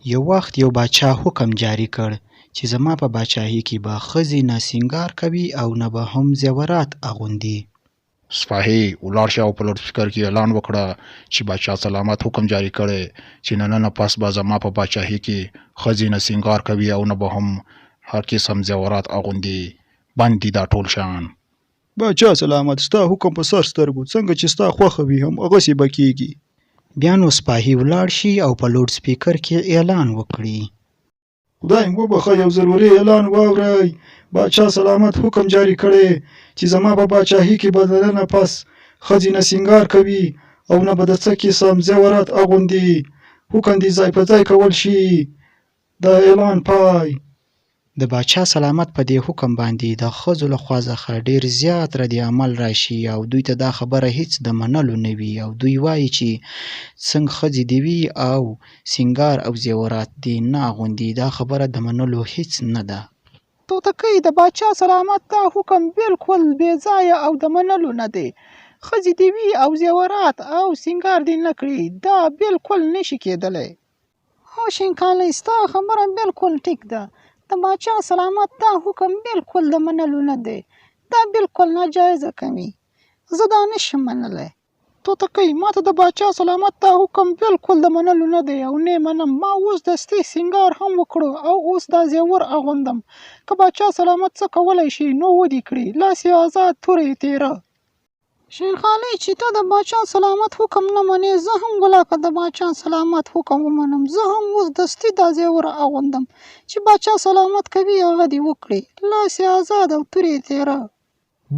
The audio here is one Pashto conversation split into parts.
یو وخت یو باچا حکم جاري کړ چې زما په باچاهۍ کې به ښځې نه سینګار کوي او نه به هم زیورات اغوندي. سپاهی ولاړ شه او په لوډ سپیکر کې اعلان وکړه چې باچا سلامت حکم جاری کړی چې نن پس به زما په باچاهۍ کې ښځې نه سینګار کوي او نه به هم هر قسم زیورات اغوندي. بند دي دا ټول شیان. باچا سلامت، ستا حکم په سر سترګو، څنګه چې ستا خوښه وي هماغسې به کېږي. بیا نو سپاهی ولاړ شي او په لوډ سپیکر کې اعلان وکړي. خدای مو وبخښه، یو ضروري اعلان واورئ. باچا سلامت حکم جاری کړی چې زما په باچاهۍ کې به د نن پس ښځې نه سینګار کوي او نه به د څه قسم زیورات اغوندي. حکم دې ځای په ځای کول شي. د اعلان پای. د باچا سلامت په دې حکم باندې د ښځو له خوا څخه ډېر زیات رد عمل راشي او دوی ته دا خبره هیڅ د منلو نه وي او دوی وایي چې څنګه ښځې دې وي او سینګار او زیورات دې نه اغوندي، دا خبره د منلو هیڅ نه ده. توتکۍ د باچا سلامت دا حکم بالکل بې ځایه او د منلو نه دی. ښځې دې وي او زیورات او سینګار دې نه کړي، دا بالکل نشي کېدلی. هو شینکالۍ، ستا خبره بالکل ټیک ده. د باچا سلامت دا حکم بالکل د منلو نه دی. دا بالکل ناجایزه کوي. زه دا نشم منلی. توتکۍ، ما ته د باچا سلامت دا حکم بالکل د منلو نه دی او نه منم. ما اوس دستي سینګار هم وکړو او اوس دا زیور اغوندم. که باچا سلامت څه کولی شي نو ودې کړي، لاس یې آزاد توره یې تیره. شیرخالۍ، چې ته د باچا سلامت حکم نه منې، زه هم ولاکه د باچا سلامت حکم ومنم. زه هم اوس دستي دا زیور اغوندم چې باچا سلامت کوي هغه دې وکړي، لاس یې آزاد او توره یې تیره.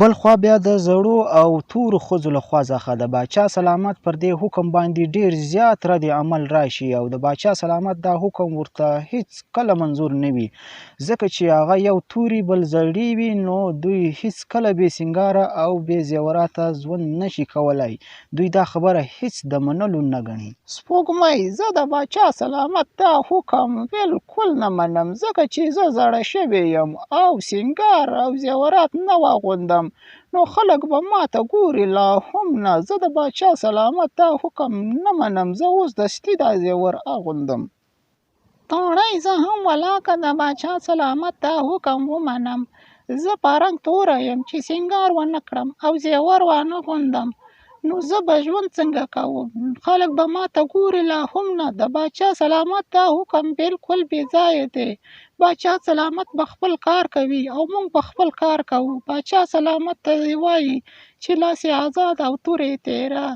بل خوا بیا د زړو او تورو ښځو له خوا څخه د باچا سلامت پر دې حکم باندې ډیر زیات رد عمل راشي او د باچا سلامت دا حکم ورته هیڅ کله منظور نه وي، ځکه چې هغه یو توري بل زړی وي نو دوی هیڅ کله بې سینګاره او بې زیوراته ژوند نشي کولی. دوی دا خبره هیڅ د منلو نه ګڼي. سپوږمۍ، زه د باچا سلامت دا حکم بالکل نه منم، ځکه چې زه زړه شوې یم او سینګار او زیورات نه واغوندم نو خلک به ماته ګوري. لا هم نه، زه د باچا سلامت دا حکم نه منم. زه اوس دستي دا زیور اغوندم. توړۍ، زه هم ولاکه د باچا سلامت دا حکم ومنم. زه په رنګ توره یم چې سینګار ونه کړم او زیور وانه غوندم نو زه به ژوند څنګه کوم؟ خلک به ماته ګوري. لا هم نه، د باچا سلامت دا حکم بالکل بې ځایه دی. باچا سلامت به خپل کار کوي او موږ به خپل کار کوو. باچا سلامت ته وایي چې لاس یې آزاد او توره یې تیره.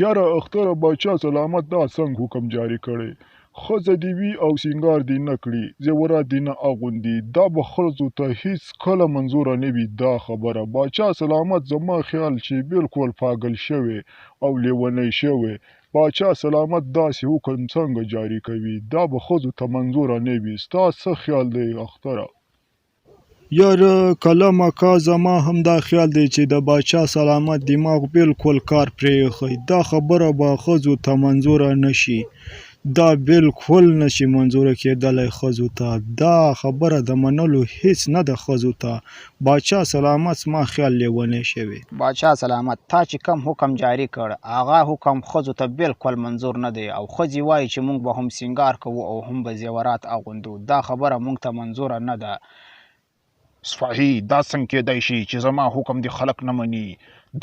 یاره اختره، باچا سلامت دا څنګه حکم جاری کړی؟ ښځه دې وي او سینګار دې نه کړي، زیورات دې نه اغوندي، دا به ښځو ته هیڅ کله منظوره نه وي دا خبره. باچا سلامت زما خیال چې بالکل پاگل شوی او لیونی شوی. باچا سلامت داسې حکم څنګه جاری کوي؟ دا به ښځو ته منظوره نه وي. ستا څه خیال دی اختره؟ یاره کلمه کا زما هم دا خیال دی چې د باچا سلامت دماغ بالکل کار پرېښی. دا خبره به ښځو ته منظوره نشي. دا بالکل نشي منظوره کېدلی ښځو ته. دا خبره د منلو هیڅ نه ده ښځو ته. باچا سلامت زما خیال لیونی شوی. باچا سلامت، تا چې کم حکم جاری کړ هغه حکم ښځو ته بالکل منظور نه دی او ښځې وایي چې موږ به هم سینګار کوو او هم به زیورات اغوندو. دا خبره موږ ته منظوره نه ده. سپاهی، دا څنګه کېدای شي چې زما حکم دې خلک نه مني؟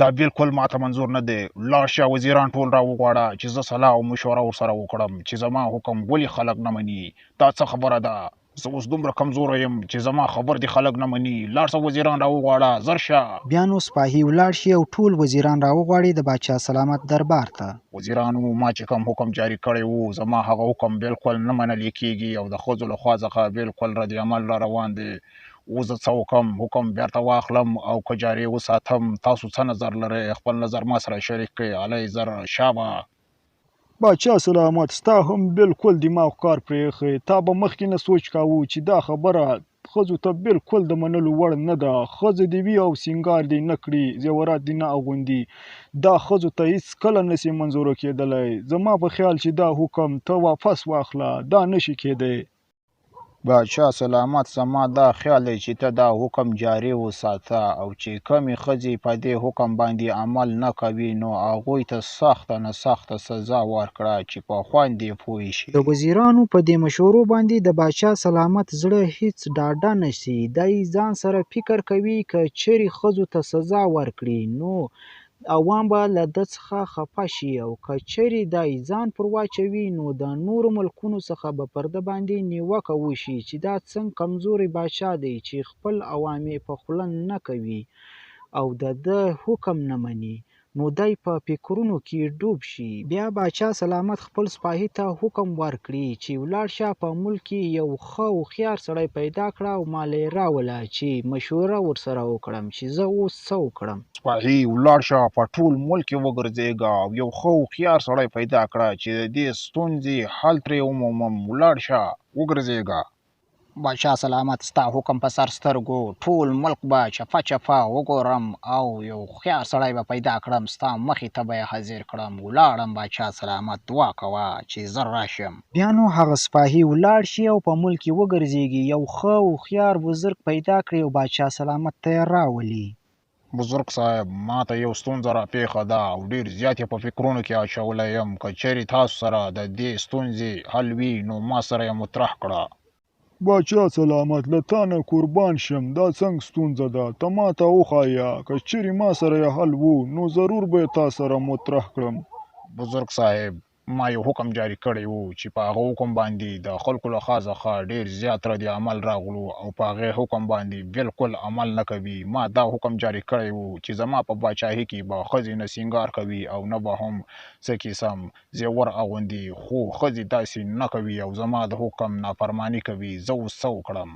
دا بالکل ماته منظور نه دی. لاړ شه وزیران ټول را وغواړه چې زه صلاح او مشوره ورسره وکړم چې زما حکم ولې خلک نه مني. دا څه خبره ده؟ زه اوس دومره کمزوره یم چې زما خبر دې خلک نه مني. لاړ شه وزیران را وغواړه، زر شه. بیا نو سپاهی ولاړ شي او ټول وزیران راوغواړي د باچا سلامت دربار ته. وزیرانو، ما چې کوم حکم جاری کړی وو زما هغه حکم بالکل نه منل کېږي او د ښځو له خوا څخه بالکل رد عمل را روان دی. اوس زه څه وکړم؟ حکم بیرته واخلم او که جاري وساتم؟ تاسو څه نظر لرئ؟ خپل نظر ما سره شریک کړئ. علی زر شابه. باچا سلامت، ستا هم بالکل دماغ کار پرېښی. تا به مخکې نه سوچ کاوه چې دا خبره ښځو ته بالکل د منلو وړ نه ده. ښځه دې وي او سینګار دې نه کړي، زیورات دې نه اغوندي، دا ښځو ته هیڅ کله نشي منظوره کېدلی. زما په خیال چې دا حکم ته واپس واخله، دا نشي کېدی. باچا سلامت زما دا خیال دی چې ته دا حکم جاري وساته او چې کمې ښځې په دې حکم باندې عمل نه کوي نو هغوی ته سخته نه سخته سزا ورکړه چې په خوند یې پوه شي. د وزیرانو په دې مشورو باندې د باچا سلامت زړه هیڅ ډاډه نشي. دی ځان سره فکر کوي که چیرې ښځو ته سزا ورکړي نو عوام به له ده څخه خفه شي او که چیرې دی ځان پر واچوي نو د نورو ملکونو څخه به پر ده باندې نیوکه وشي چې دا څنګه کمزوری باچا دی چې خپل عوام یې په خوله نه کوي او د ده حکم نه مني. نو دی په فکرونو کې ډوب شي. بیا باچا سلامت خپل سپاهي ته حکم ورکړي چې ولاړ شه په ملک کې یو ښه هوښیار سړی پیدا کړه او مال یې راوله چې مشوره ورسره وکړم چې زه اوس څه وکړم. سپاهي ولاړ شه په ټول ملک کې وګرځېږه او یو ښه هوښیار سړی پیدا کړه چې د دې ستونزې حل ترې ومومم. ولاړ شه وګرځېږه. باچا سلامت ستا حکم په سر سترګو ټول ملک به چپه چپه وګورم او یو هوښیار سړی به پیدا کړم ستا مخې ته به یې حاضر کړم. ولاړم باچا سلامت دعا کوه چې زر راشم. بیا نو هغه سپاهي ولاړ شي او په ملک کې وګرځېږي یو ښه هوښیار بزرګ پیدا کړي او باچا سلامت ته یې راولي. بزرګ صاحب ما ته یو ستونزه راپېښه ده او ډېر زیات یې په فکرونو کې اچولی یم. که چیرې تاسو سره د دې ستونزې حل وي نو ما سره یې مطرح کړه. باچا سلامت له تا نه قربان شم دا څنګه ستونزه ده ته ما ته وښایه که چیرې ما سره یې حل وو نو ضرور به یې تا سره مطرح کړم. بزرګ صاحب ما یو حکم جاری کړی وو چې په هغه حکم باندې د خلکو له خوا څخه ډېر زیات رد عمل راغلو او په هغې حکم باندې بالکل عمل نه کوي. ما دا حکم جاری کړی وو چې زما په باچاهي کې به ښځې نه سینګار کوي او نه به هم څه قسم زیور اغوندي خو ښځې داسې نه کوي او زما د حکم نافرماني کوي. زه اوس څه وکړم؟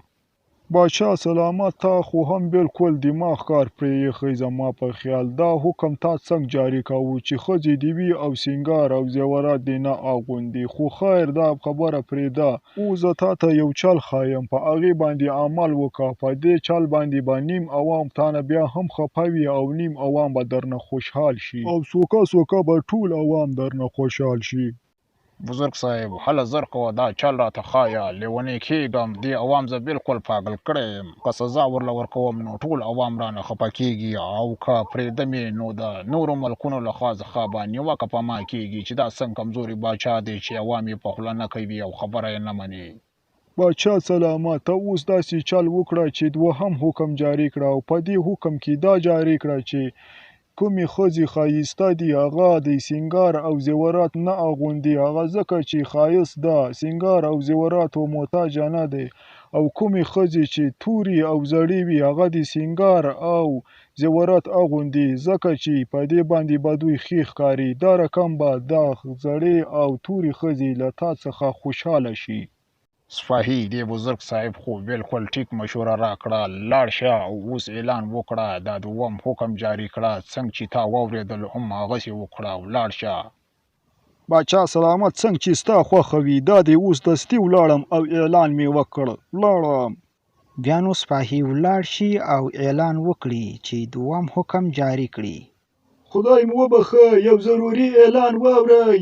باچا سلامت تا خو هم بالکل دماغ کار پرې ایښی زما په خیال دا حکم تا څنګه جاری کوو چې ښځې دې وي او سینګار او زیورات دې نه اغوندي خو خیر دا خبره پرېږده. اوس زه تا ته یو چل ښایم په هغې باندې عمل وکړه. په دې چل باندې به نیم عوام تا نه بیا هم خفه وي او نیم عوام به درنه خوشحال شي او سوکه سوکه به ټول عوام درنه خوشحال شي. بزرګ صاحب هله زر کوه دا چل راته ښایه لیونی کېږم. دې عوام زه بالکل پاگل کړی یم. که سزا ورله ورکوم نو ټول عوام رانه خفه کېږي او که پرېږدم یې نو د نورو ملکونو له خوا څخه به نیوکه په ما کېږي چې دا څنګه کمزوري باچا دی چې عوام یې په خوله نه کوي او خبره یې نه مني. باچا سلامت ته اوس داسې چل وکړه چې دوهم حکم جاری کړه او په دې حکم کې دا جاری کړه چې کومې ښځې ښایسته دي هغه د سینګار او زیورات نه اغوندي هغه ځکه چې ښایست ده سینګار او زیوراتو محتاجه نه دی او کومې ښځې چې تورې او زړې وي هغه د سینګار او زیورات اغوندي ځکه چې په دې باندې به دوی ښې ښکاري. دا رقم به دا زړې او تورې ښځې له تا څخه خوشحاله شي. سپاهي دې بزرګ صاحب خو بالکل ټیک مشوره راکړه. لاړ شه او اوس اعلان وکړه دا دوم حکم جاری کړه. څنګه چې تا واورېدل هم هغسې وکړه. ولاړ شه. باچا سلامت څنګه چې ستا خوښه وي دا دې اوس دستي ولاړم او اعلان مې وکړ. ولاړم. بیا نو سپاهي ولاړ شي او اعلان وکړي چې دوم حکم جاری کړي. خدای مو وبخه یو ضروري اعلان واورئ.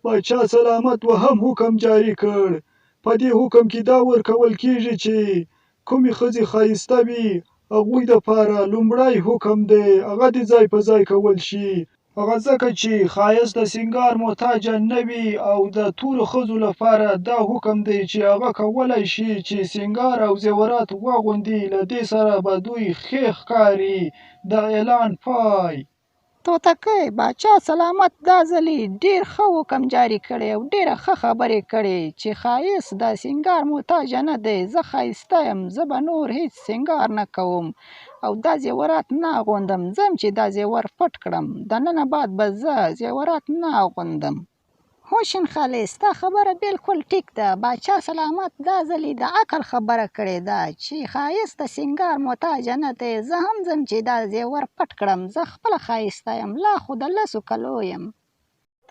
باچا سلامت وهم حکم جاری کړ. په دې حکم کې دا ورکول کېږي چې کومې ښځې ښایسته وي هغوی دپاره لومړی حکم دی هغه د ځای په ځای کول شي. هغه ځکه چې ښایست د سینګار محتاجه نه وي او د تورو ښځو لپاره دا حکم دی چې هغه کولی شي چې سینګار او زیورات واغوندي له دې سره به دوی ښې ښکاري. د اعلان پای. توتکۍ باچا سلامت دا ځلې ډېر ښه حکم جاری کړی او ډېره ښه خبرې کړې چې ښایست د سینګار محتاجه نه دی. زه ښایسته یم زه به نور هیڅ سینګار نه کوم او دا زیورات نه اغوندم. ځم چې دا زیور پټ کړم دننه بعد به زه زیورات نه اغوندم. هوشین خالي ستا خبره بالکل ټیک ده. باچا سلامت دا ځلې د عقل خبره کړې ده چې ښایست د سینګار محتاجه نه دی. زه هم ځم چې دا زیور پټ کړم. زه خپله ښایسته یم لا خو د 10 کلو یم.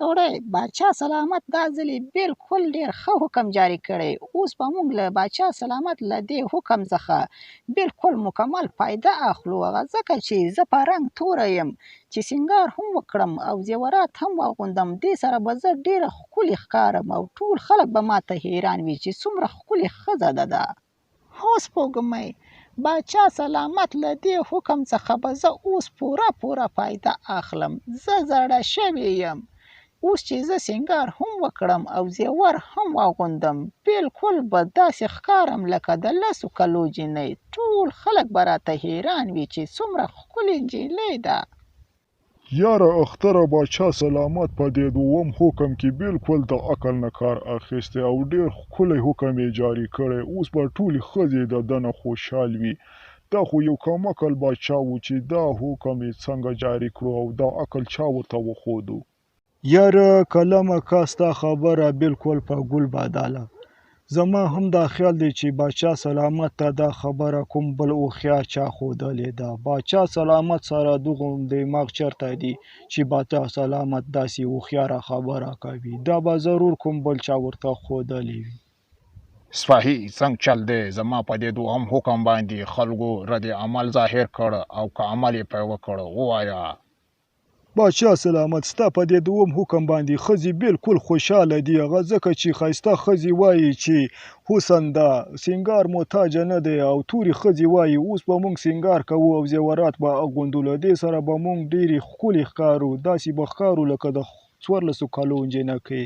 توړی باچا سلامت دا ځلې بالکل ډېر ښه حکم جاري کړی. اوس به موږ له باچا سلامت له دې حکم څخه بالکل مکمل فایده اخلو، هغه ځکه چې زه په رنګ توره یم، چې سینګار هم وکړم او زیورات هم واغوندم. دې سره به زه ډېره ښکلې ښکارم او ټول خلک به ماته حیران وي چې څومره ښکلې ښځه ده. هو سپوږمۍ، باچا سلامت له دې حکم څخه به زه اوس پوره فایده اخلم. زه زړه شوې یم. اوس چې زه سینګار هم وکړم او زیور هم واغوندم، بالکل به داسې ښکارم لکه د 10 کلو جینۍ. ټول خلک به راته حیران وي چې څومره ښکلې نجلۍ ده. یاره اختره باچا سلامت په دې دوم حکم کې بالکل د عقل نه کار اخیستی او ډېر ښکلی حکم یې جاري کړی. اوس به ټولې ښځې د ده نه خوشحال وي. دا خو یو کمعقل باچا و چې دا حکم یې څنګه جاري کړو او دا عقل چا ورته وښودو. یاره کلمه کا ستا خبره بالکل په ګل بدله. زما هم دا خیال دی چې باچا سلامت ته دا خبره کوم بل هوښیار چا ښودلې ده. باچا سلامت سره دغه دماغ چېرته دی چې باچا سلامت داسې هوښیاره خبره کوي؟ دا به ضرور کوم بل چا ورته ښودلې وي. صفاهي څنګه چل دی؟ زما په دې دوهم حکم باندې خلکو رد عمل ظاهر کړ او که عمل یې پرې وکړ، ووایه. باچا سلامت ستا په دې دوم حکم باندې ښځې بالکل خوشحاله دي، هغه ځکه چې ښایسته ښځې وایي چې حسن ده، سینګار محتاجه نه دی، او تورې ښځې وایي اوس به موږ سینګار کوو او زیورات به اغوندو، له دې سره به موږ ډېرې ښکلې ښکارو، داسې به ښکارو لکه د 14 کلو نجلۍ.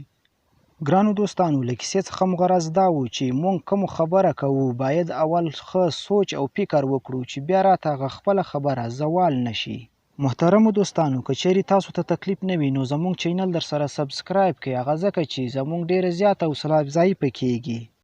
ګرانو دوستانو، له کیسې څخه مو غرض دا و چې مونږ کوم خبره کوو باید اول ښه سوچ او فکر وکړو چې بیا راته هغه خپله خبره زوال نشي. محترمو دوستانو، که چیرې تاسو ته تکلیف نه وي نو زموږ چینل در سره سبسکرایب کړئ، هغه ځکه چې زموږ ډېره زیاته حوصله افزایي پکې کېږي.